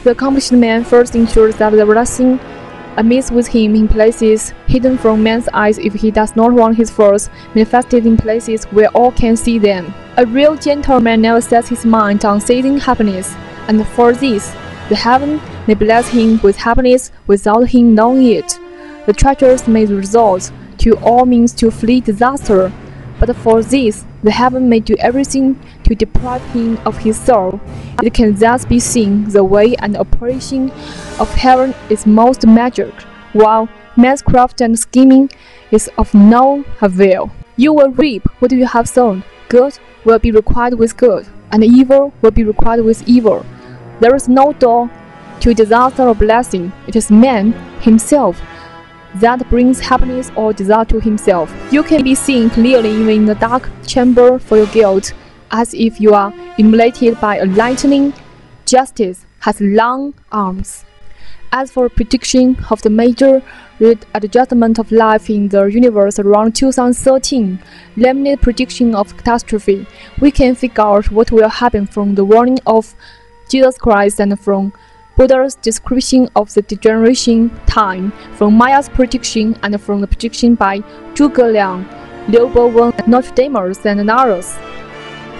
The accomplished man first ensures that the blessing meets with him in places hidden from man's eyes if he does not want his faults manifested in places where all can see them. A real gentleman never sets his mind on seizing happiness, and for this, the heaven may bless him with happiness without him knowing it. The treasures may resort to all means to flee disaster, but for this, the heaven may do everything to deprive him of his soul. It can thus be seen the way and operation of heaven is most magic, while man's craft and scheming is of no avail. You will reap what you have sown. Good will be required with good, and evil will be required with evil. There is no door to disaster or blessing. It is man himself that brings happiness or disaster to himself. You can be seen clearly even in the dark chamber for your guilt, as if you are illuminated by a lightning. Justice has long arms. As for prediction of the major readjustment of life in the universe around 2013, limited prediction of catastrophe, we can figure out what will happen from the warning of Jesus Christ and from Buddha's description of the degeneration time, from Maya's prediction and from the prediction by Zhuge Liang, Liu Bowen, Nostradamus, and others.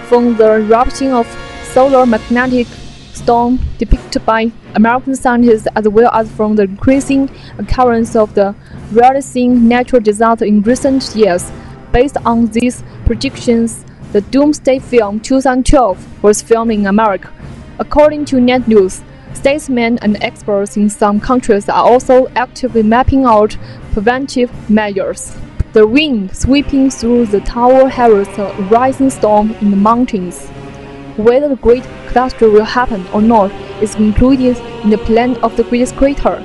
From the eruption of solar magnetic storm depicted by American scientists, as well as from the increasing occurrence of the realizing natural disaster in recent years. Based on these predictions, the Doomsday film 2012 was filmed in America. According to net news, statesmen and experts in some countries are also actively mapping out preventive measures. The wind sweeping through the tower heralds a rising storm in the mountains. Whether the great catastrophe will happen or not is included in the plan of the greatest creator,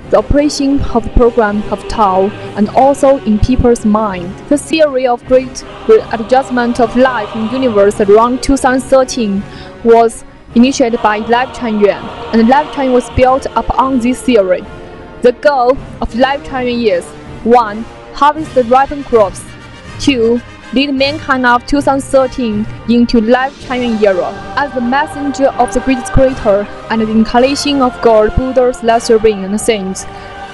the operation of the program of Tao, and also in people's mind. The theory of great readjustment of life in the universe around 2013 was initiated by Lifechanyuan, and Lifechanyuan was built upon this theory. The goal of Lifechanyuan is 1. Harvest the ripened crops. 2. Lead mankind of 2013 into Lifechanyuan Era. As the messenger of the greatest creator and the incarnation of God, Buddha, lesser being, and saints,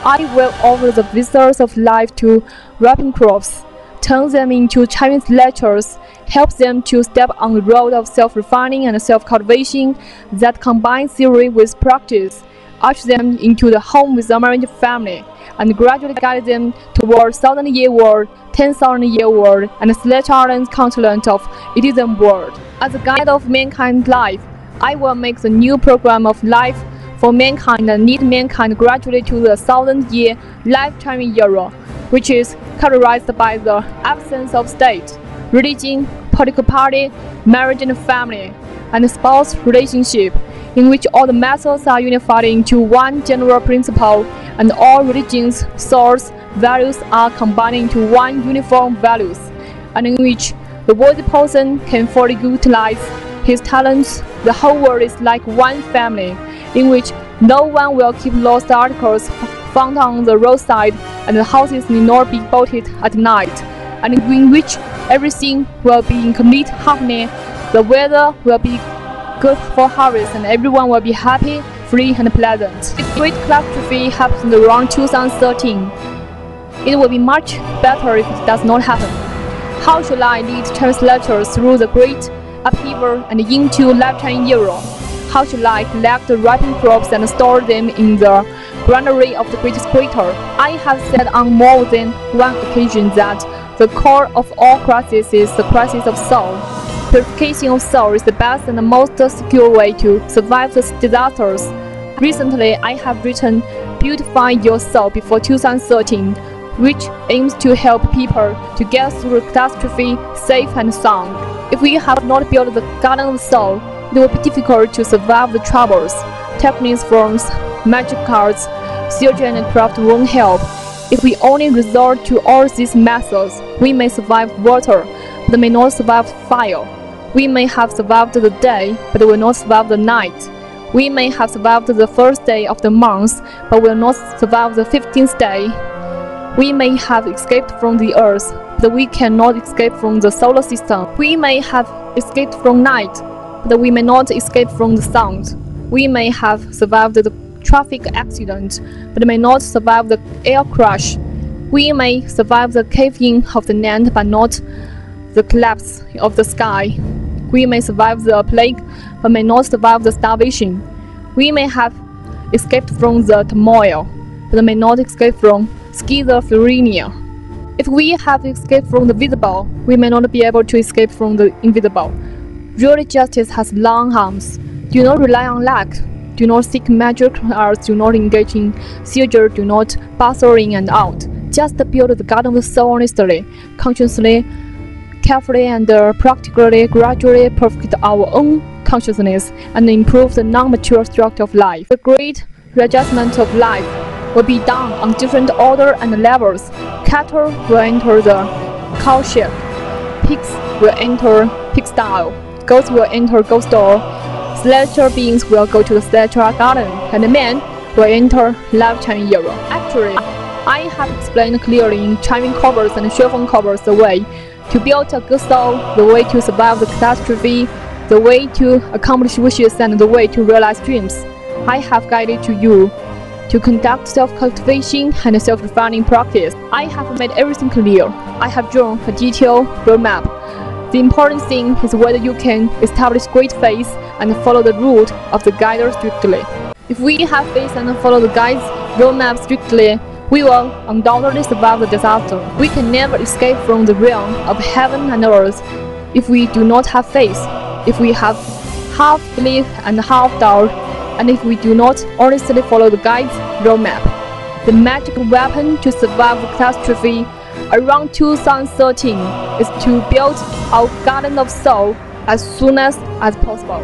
I will offer the visitors of life to ripen crops, turn them into Chinese lectures, help them to step on the road of self-refining and self-cultivation that combine theory with practice, usher them into the home with the American family, and gradually guide them towards 1,000-year world, 10,000-year world, and the celestial continent of Elysium world. As a guide of mankind's life, I will make the new program of life for mankind and lead mankind gradually to the 1,000-year Lifechanyuan Era, which is characterized by the absence of state, religion, political party, marriage and family, and spouse relationship, in which all the methods are unified into one general principle, and all religions, thoughts, values are combined into one uniform values, and in which the worthy person can fully utilize his talents. The whole world is like one family, in which no one will keep lost articles found on the roadside, and the houses need not be bolted at night, and in which everything will be in complete harmony. The weather will be good for harvest, and everyone will be happy, free, and pleasant. The great catastrophe happened around 2013. It will be much better if it does not happen. How shall I lead translators through the great upheaval and into Lifechanyuan Era? How shall I collect the ripened crops and store them in the granary of the greatest creator? I have said on more than one occasion that the core of all crises is the crisis of soul. Purification of soul is the best and the most secure way to survive the disasters. Recently, I have written Beautifying Your Soul before 2013, which aims to help people to get through catastrophe safe and sound. If we have not built the garden of soul, it will be difficult to survive the troubles. Techniques, forms, magic cards, surgery and craft won't help. If we only resort to all these methods, we may survive water, but may not survive fire. We may have survived the day, but will not survive the night. We may have survived the first day of the month, but will not survive the 15th day. We may have escaped from the earth, but we cannot escape from the solar system. We may have escaped from night, but we may not escape from the sun. We may have survived the traffic accident, but may not survive the air crash. We may survive the cave-in of the land, but not the collapse of the sky. We may survive the plague, but may not survive the starvation. We may have escaped from the turmoil, but may not escape from schizophrenia. If we have escaped from the visible, we may not be able to escape from the invisible. Real justice has long arms. Do not rely on luck. Do not seek magic arts. Do not engage in seizure. Do not bustle in and out. Just build the garden of the soul honestly, consciously, carefully, and practically, gradually perfect our own consciousness and improve the non-mature structure of life. The great readjustment of life will be done on different order and levels. Cattle will enter the cowshed, pigs will enter pig style, goats will enter goat stall, celestial beings will go to the celestial garden, and men will enter Lifechanyuan Era. Actually, I have explained clearly in chiming covers and chiffon covers the way to build a good soul, the way to survive the catastrophe, the way to accomplish wishes, and the way to realize dreams. I have guided to you to conduct self-cultivation and self-refining practice. I have made everything clear. I have drawn a detailed roadmap. The important thing is whether you can establish great faith and follow the route of the guide strictly. If we have faith and follow the guide's roadmap strictly, we will undoubtedly survive the disaster. We can never escape from the realm of heaven and earth if we do not have faith, if we have half belief and half doubt, and if we do not honestly follow the guide's roadmap. The magic weapon to survive the catastrophe around 2013 is to build our garden of soul as soon as possible.